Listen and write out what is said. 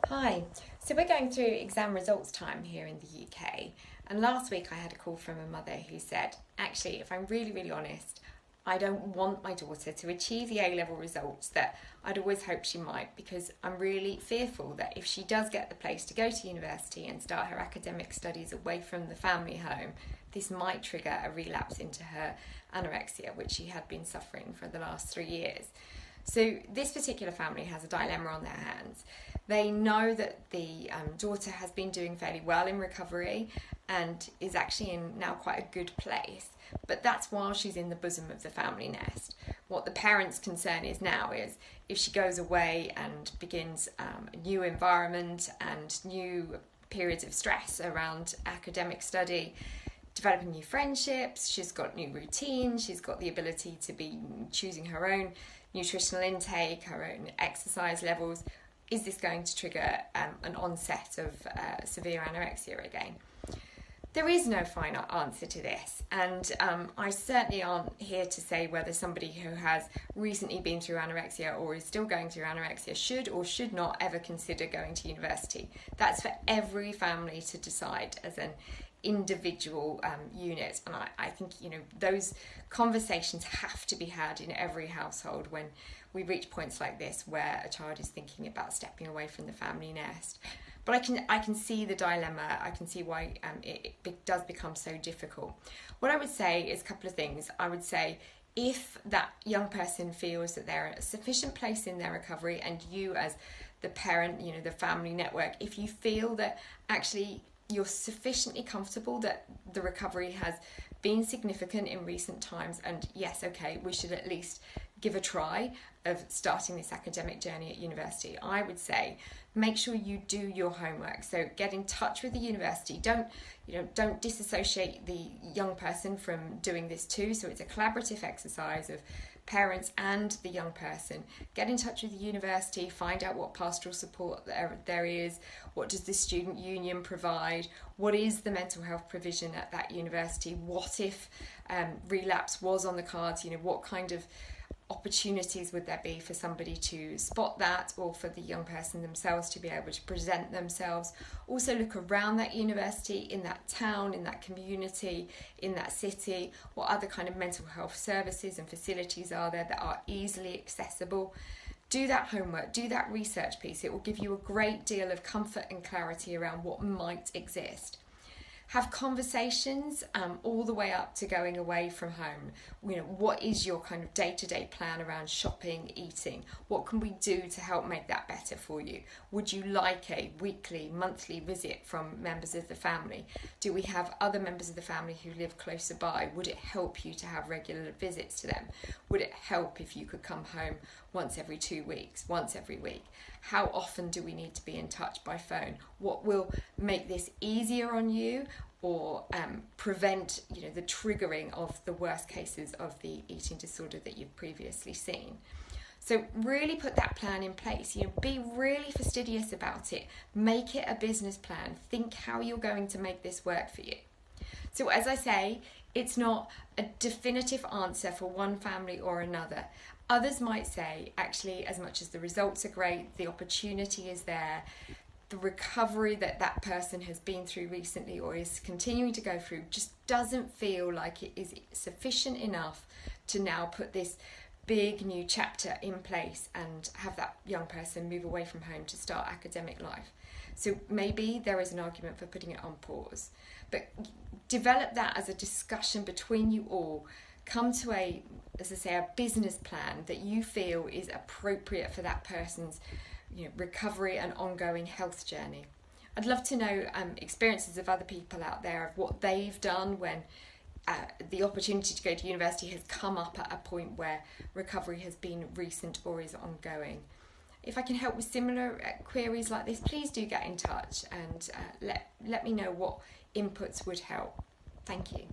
Hi, so we're going through exam results time here in the UK, and last week I had a call from a mother who said, actually, if I'm really honest, I don't want my daughter to achieve the A-level results that I'd always hoped she might, because I'm really fearful that if she does get the place to go to university and start her academic studies away from the family home, this might trigger a relapse into her anorexia, which she had been suffering for the last 3 years. So this particular family has a dilemma on their hands. They know that the daughter has been doing fairly well in recovery and is actually in now quite a good place, but that's while she's in the bosom of the family nest. What the parents' concern is now is if she goes away and begins a new environment and new periods of stress around academic study, developing new friendships, she's got new routines, she's got the ability to be choosing her own nutritional intake, her own exercise levels. Is this going to trigger an onset of severe anorexia again? There is no final answer to this, and I certainly aren't here to say whether somebody who has recently been through anorexia or is still going through anorexia should or should not ever consider going to university. That's for every family to decide as an individual unit, and I think those conversations have to be had in every household when we reach points like this where a child is thinking about stepping away from the family nest. But I can see the dilemma. I can see why it does become so difficult. What I would say is a couple of things. I would say if that young person feels that they're at a sufficient place in their recovery, and you as the parent, the family network, if you feel that actually you're sufficiently comfortable that the recovery has been significant in recent times, and yes, okay, we should at least give a try of starting this academic journey at university, I would say make sure you do your homework. So get in touch with the university. Don't disassociate the young person from doing this too. So it's a collaborative exercise of parents and the young person. Get in touch with the university, find out what pastoral support there is, what does the student union provide, what is the mental health provision at that university, what if relapse was on the cards, what kind of opportunities would there be for somebody to spot that, or for the young person themselves to be able to present themselves. Also look around that university, in that town, in that community, in that city, what other kind of mental health services and facilities are there that are easily accessible. Do that homework, do that research piece. It will give you a great deal of comfort and clarity around what might exist. Have conversations all the way up to going away from home. What is your kind of day-to-day plan around shopping, eating? What can we do to help make that better for you? Would you like a weekly, monthly visit from members of the family? Do we have other members of the family who live closer by? Would it help you to have regular visits to them? Would it help if you could come home once every 2 weeks, once every week? How often do we need to be in touch by phone? What will make this easier on you, or prevent the triggering of the worst cases of the eating disorder that you've previously seen? So really put that plan in place. Be really fastidious about it. Make it a business plan. Think how you're going to make this work for you. So as I say, it's not a definitive answer for one family or another. Others might say, actually, as much as the results are great, the opportunity is there, the recovery that that person has been through recently or is continuing to go through just doesn't feel like it is sufficient enough to now put this big new chapter in place and have that young person move away from home to start academic life. So maybe there is an argument for putting it on pause, but develop that as a discussion between you all. Come to a business plan that you feel is appropriate for that person's recovery and ongoing health journey. I'd love to know experiences of other people out there, of what they've done when the opportunity to go to university has come up at a point where recovery has been recent or is ongoing. If I can help with similar queries like this, please do get in touch and let me know what inputs would help. Thank you.